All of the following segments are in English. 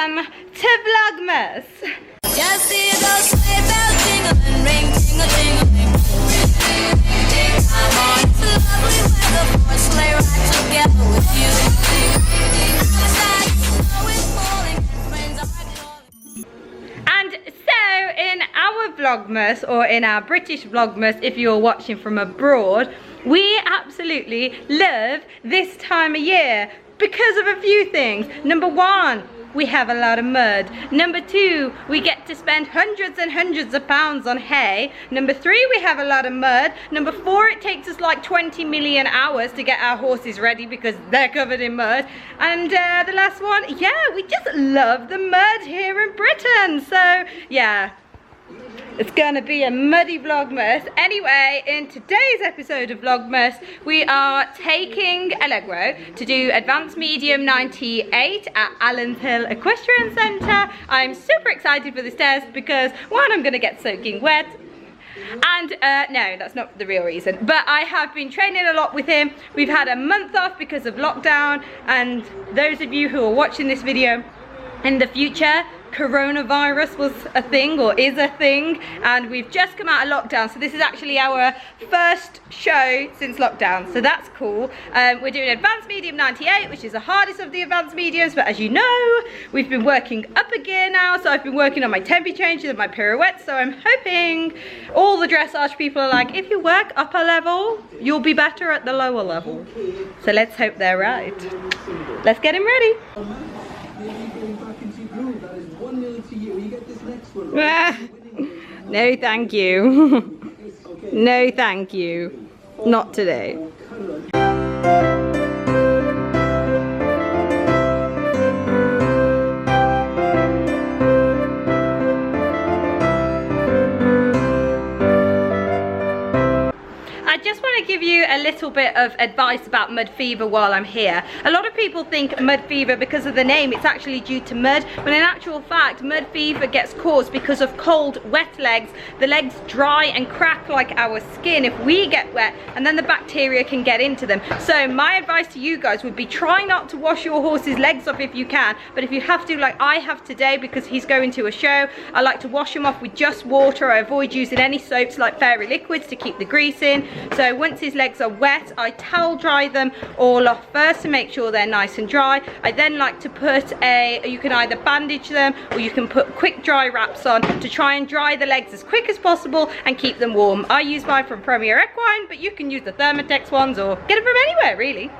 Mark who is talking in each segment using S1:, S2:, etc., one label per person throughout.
S1: welcome to Vlogmas.
S2: Just see those sleigh bells jingling, ring, tingle, tingling. I'm on to lovely weather for a sleigh ride together with you. Outside, snow is falling and friends are calling.
S1: And so in our Vlogmas, or in our British Vlogmas if you're watching from abroad, we absolutely love this time of year because of a few things. Number one, we have a lot of mud. Number two, we get to spend hundreds and hundreds of pounds on hay. Number three, we have a lot of mud. Number four, it takes us like 20 million hours to get our horses ready because they're covered in mud. And the last one, yeah, we just love the mud here in Britain. So yeah, it's gonna be a muddy Vlogmas. Anyway, in today's episode of Vlogmas, we are taking Allegro to do Advanced Medium 98 at Allens Hill Equestrian Centre. I'm super excited for this test because one, I'm gonna get soaking wet. And no, that's not the real reason, but I have been training a lot with him. We've had a month off because of lockdown, and those of you who are watching this video in the future, coronavirus was a thing, or is a thing, and we've just come out of lockdown, so this is actually our first show since lockdown, so that's cool. We're doing Advanced Medium 98, which is the hardest of the advanced mediums, but as you know, we've been working up a gear now, so I've been working on my tempi changes and my pirouettes, so I'm hoping all the dressage people are like, if you work upper level, you'll be better at the lower level. So let's hope they're right. Let's get him ready. No thank you. No thank you. Not today. I just want to give you a little bit of advice about mud fever while I'm here. A lot of people think mud fever because of the name, it's actually due to mud, but in actual fact, mud fever gets caused because of cold, wet legs. The legs dry and crack like our skin if we get wet, and then the bacteria can get into them. So my advice to you guys would be try not to wash your horse's legs off if you can, but if you have to, like I have today because he's going to a show, I like to wash him off with just water. I avoid using any soaps like fairy liquids to keep the grease in. So once his legs are wet, I towel dry them all off first to make sure they're nice and dry. I then like to put you can either bandage them or you can put quick dry wraps on to try and dry the legs as quick as possible and keep them warm. I use mine from Premier Equine, but you can use the Thermotex ones or get them from anywhere really.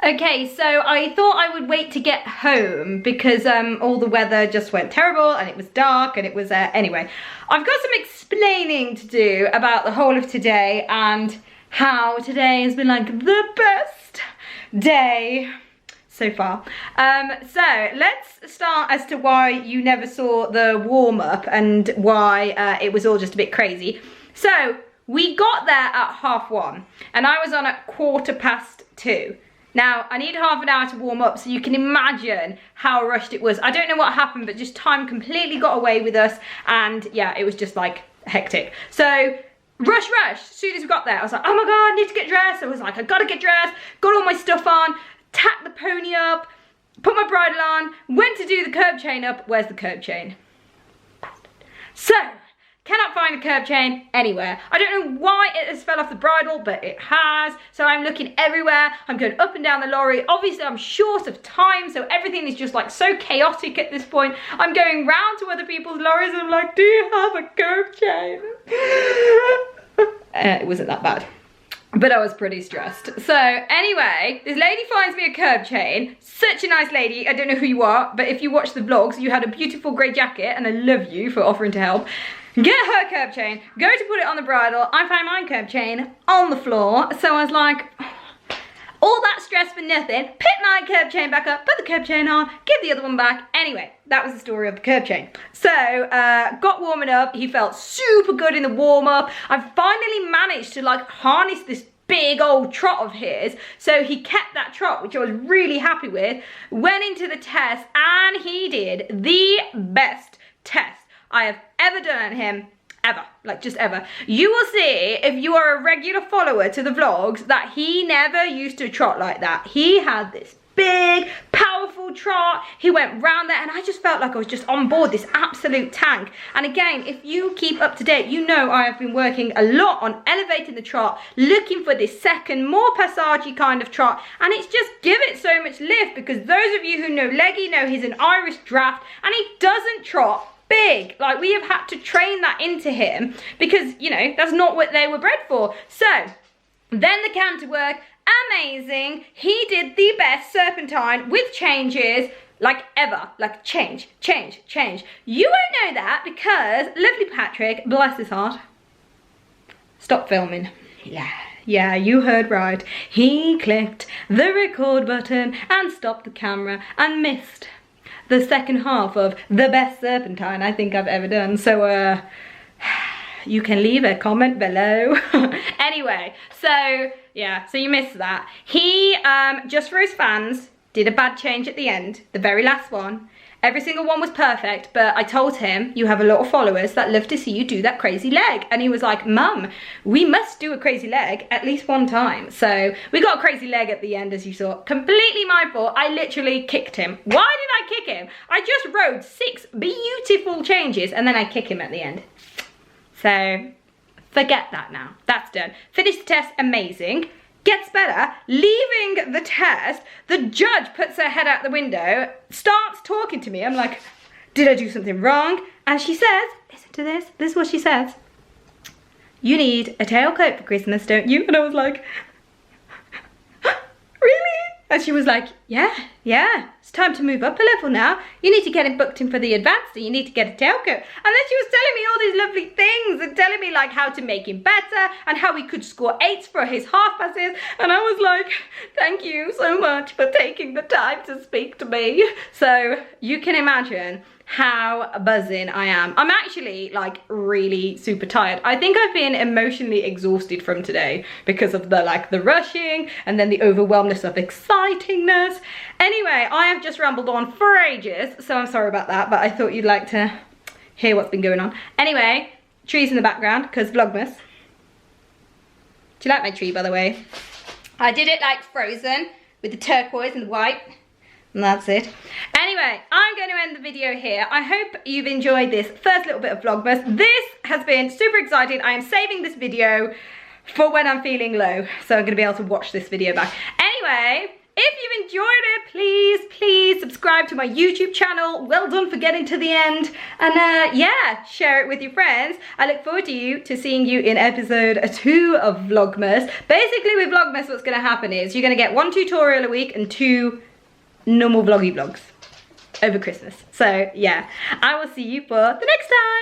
S1: Okay, so I thought I would wait to get home because all the weather just went terrible and it was dark and it was, anyway. I've got some explaining to do about the whole of today and how today has been like the best day so far. So let's start as to why you never saw the warm-up and why it was all just a bit crazy. So we got there at 1:30 and I was on at 2:15. Now, I need half an hour to warm up, so you can imagine how rushed it was. I don't know what happened, but just time completely got away with us, and yeah, it was just like hectic. So, rush, as soon as we got there, I was like, oh my God, I need to get dressed. I was like, I gotta get dressed, got all my stuff on, tacked the pony up, put my bridle on, went to do the curb chain up. Where's the curb chain? So, cannot find the curb chain anywhere. I don't know why it has fell off the bridle, but it has. So I'm looking everywhere. I'm going up and down the lorry. Obviously, I'm short of time, so everything is just like so chaotic at this point. I'm going round to other people's lorries and I'm like, do you have a curb chain? It wasn't that bad, but I was pretty stressed. So anyway, this lady finds me a curb chain. Such a nice lady. I don't know who you are, but if you watch the vlogs, you had a beautiful grey jacket and I love you for offering to help. Get her curb chain, go to put it on the bridle. I found my curb chain on the floor. So I was like, all that stress for nothing. Pick my curb chain back up, put the curb chain on, give the other one back. Anyway, that was the story of the curb chain. So, got warming up. He felt super good in the warm up. I finally managed to like harness this big old trot of his. So he kept that trot, which I was really happy with. Went into the test and he did the best test I have ever done on him, ever, like just ever. You will see, if you are a regular follower to the vlogs, that he never used to trot like that. He had this big, powerful trot. He went round there and I just felt like I was just on board this absolute tank. And again, if you keep up to date, you know I have been working a lot on elevating the trot, looking for this second, more passagey kind of trot, and it's just give it so much lift, because those of you who know Leggy know he's an Irish draft and he doesn't trot big. Like, we have had to train that into him because, you know, that's not what they were bred for. So then the canter work, amazing. He did the best serpentine with changes like ever, like change. You won't know that because lovely Patrick, bless his heart, stop filming. Yeah, you heard right. He clicked the record button and stopped the camera and missed the second half of the best serpentine I think I've ever done. So you can leave a comment below. Anyway, so yeah, so you missed that. He just for his fans did a bad change at the end, the very last one. Every single one was perfect, but I told him, you have a lot of followers that love to see you do that crazy leg. And he was like, Mum, we must do a crazy leg at least one time. So we got a crazy leg at the end, as you saw. Completely my fault. I literally kicked him. Why did I kick him? I just rode 6 beautiful changes and then I kick him at the end. So forget that now. That's done. Finished the test, amazing. Gets better, leaving the test, the judge puts her head out the window, starts talking to me. I'm like, did I do something wrong? And she says, listen to this, this is what she says. You need a tailcoat for Christmas, don't you? And I was like, really? And she was like, yeah, it's time to move up a level now. You need to get him booked in for the advanced and you need to get a tailcoat. And then she was telling me all these lovely things and telling me like how to make him better and how he could score 8s for his half passes. And I was like, thank you so much for taking the time to speak to me. So you can imagine how buzzing I am. I'm actually like really super tired. I think I've been emotionally exhausted from today because of the rushing and then the overwhelmness of excitingness. Anyway, I have just rambled on for ages, so I'm sorry about that, but I thought you'd like to hear what's been going on. Anyway, trees in the background because Vlogmas. Do you like my tree, by the way? I did it like Frozen with the turquoise and the white. And that's it. Anyway, I'm going to end the video here. I hope you've enjoyed this first little bit of Vlogmas. This has been super exciting. I am saving this video for when I'm feeling low, so I'm going to be able to watch this video back. Anyway, if you've enjoyed it, please subscribe subscribe to my YouTube channel. Well done for getting to the end. And yeah, share it with your friends. I look forward to seeing you in episode 2 of Vlogmas. Basically with Vlogmas, what's gonna happen is you're gonna get 1 tutorial a week and 2 normal vloggy vlogs over Christmas. So yeah, I will see you for the next time.